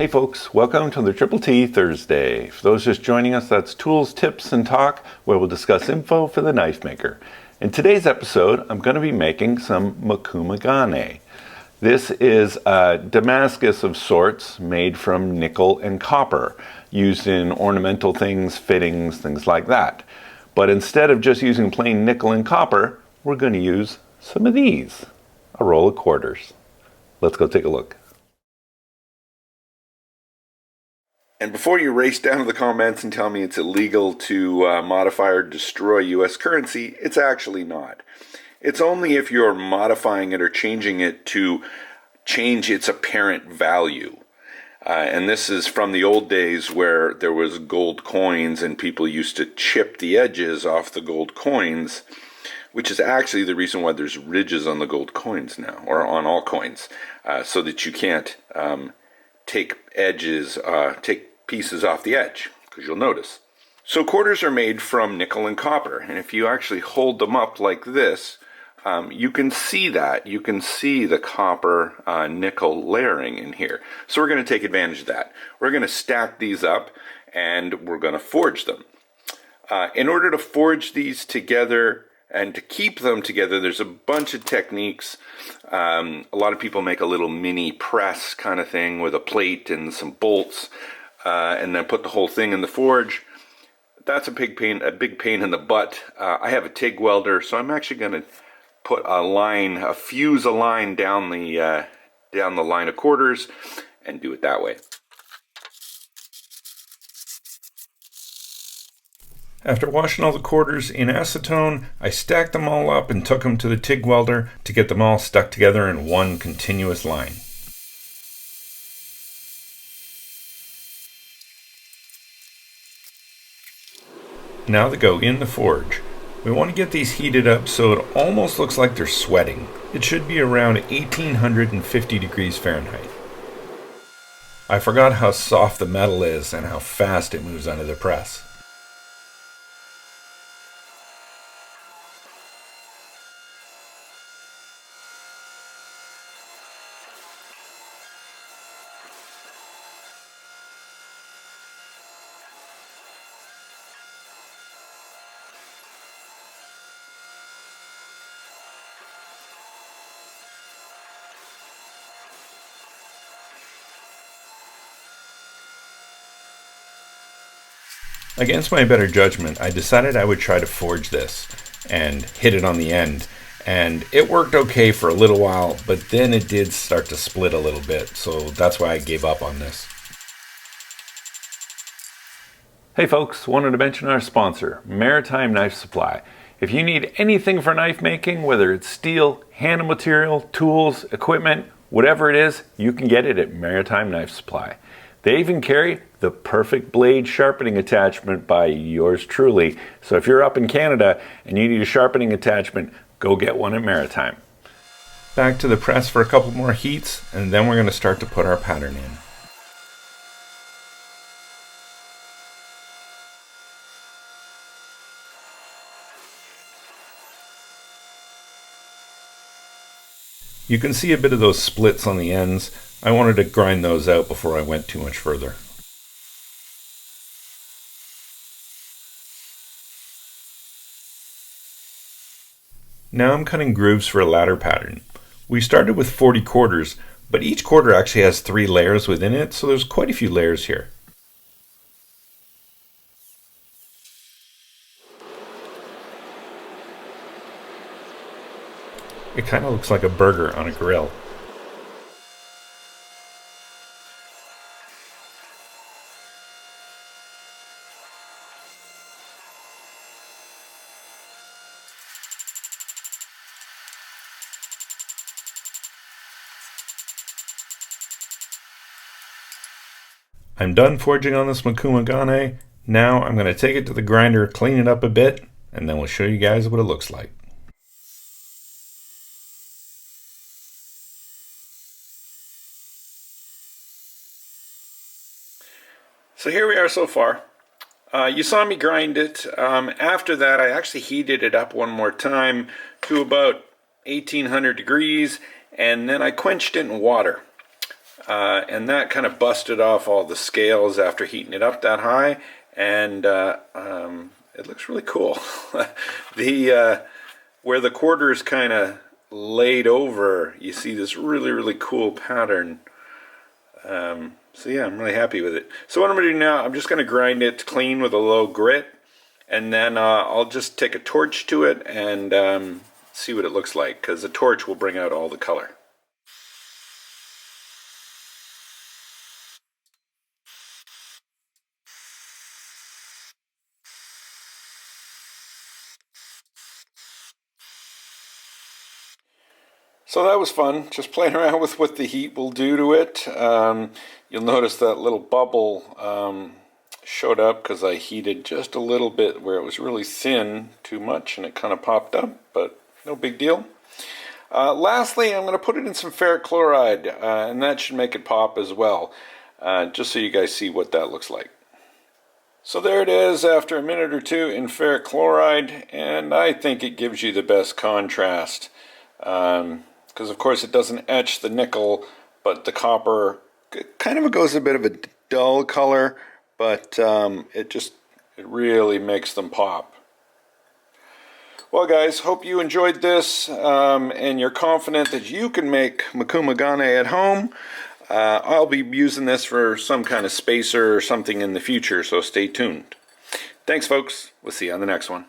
Hey folks, welcome to the Triple T Thursday. For those just joining us, that's Tools, Tips, and Talk, where we'll discuss info for the knife maker. In today's episode, I'm going to be making some Mokume Gane. This is a damascus of sorts made from nickel and copper, used in ornamental things, fittings, things like that. But instead of just using plain nickel and copper, we're going to use some of these, a roll of quarters. Let's go take a look. And before you race down to the comments and tell me it's illegal to modify or destroy U.S. currency, it's actually not. It's only if you're modifying it or changing it to change its apparent value. And this is from the old days where there was gold coins and people used to chip the edges off the gold coins, which is actually the reason why there's ridges on the gold coins now, or on all coins, so that you can't take pieces off the edge, because you'll notice. So quarters are made from nickel and copper, and if you actually hold them up like this, you can see that. You can see the copper nickel layering in here. So we're going to take advantage of that. We're going to stack these up, and we're going to forge them. In order to forge these together and to keep them together, there's a bunch of techniques. A lot of people make a little mini press kind of thing with a plate and some bolts, and then put the whole thing in the forge. That's a big pain in the butt. I have a TIG welder, so I'm actually going to put fuse a line down the line of quarters, and do it that way. After washing all the quarters in acetone, I stacked them all up and took them to the TIG welder to get them all stuck together in one continuous line. Now they go in the forge. We want to get these heated up so it almost looks like they're sweating. It should be around 1850 degrees Fahrenheit. I forgot how soft the metal is and how fast it moves under the press. Against my better judgment, I decided I would try to forge this and hit it on the end. And it worked okay for a little while, but then it did start to split a little bit, so that's why I gave up on this. Hey folks, wanted to mention our sponsor, Maritime Knife Supply. If you need anything for knife making, whether it's steel, hand material, tools, equipment, whatever it is, you can get it at Maritime Knife Supply. They even carry the perfect blade sharpening attachment by yours truly. So if you're up in Canada and you need a sharpening attachment, go get one at Maritime. Back to the press for a couple more heats, and then we're going to start to put our pattern in. You can see a bit of those splits on the ends. I wanted to grind those out before I went too much further. Now I'm cutting grooves for a ladder pattern. We started with 40 quarters, but each quarter actually has 3 layers within it, so there's quite a few layers here. It kind of looks like a burger on a grill. I'm done forging on this Mokume Gane. Now I'm going to take it to the grinder, clean it up a bit, and then we'll show you guys what it looks like. So here we are so far. You saw me grind it. After that, I actually heated it up one more time to about 1800 degrees, and then I quenched it in water. and that kind of busted off all the scales after heating it up that high, and it looks really cool. Where the quarter is kind of laid over, you see this really cool pattern. So yeah, I'm really happy with it. So what I'm going to do now, I'm just going to grind it clean with a low grit, and then I'll just take a torch to it and see what it looks like, because the torch will bring out all the color. So that was fun, just playing around with what the heat will do to it. You'll notice that little bubble showed up because I heated just a little bit where it was really thin, too much, and it kind of popped up, but no big deal. Lastly, I'm going to put it in some ferric chloride, and that should make it pop as well, just so you guys see what that looks like. So there it is after a minute or two in ferric chloride, and I think it gives you the best contrast. Because of course it doesn't etch the nickel, but the copper kind of goes a bit of a dull color, but it really makes them pop. Well guys, hope you enjoyed this, and you're confident that you can make Mokume Gane at home. I'll be using this for some kind of spacer or something in the future, so stay tuned. Thanks folks, we'll see you on the next one.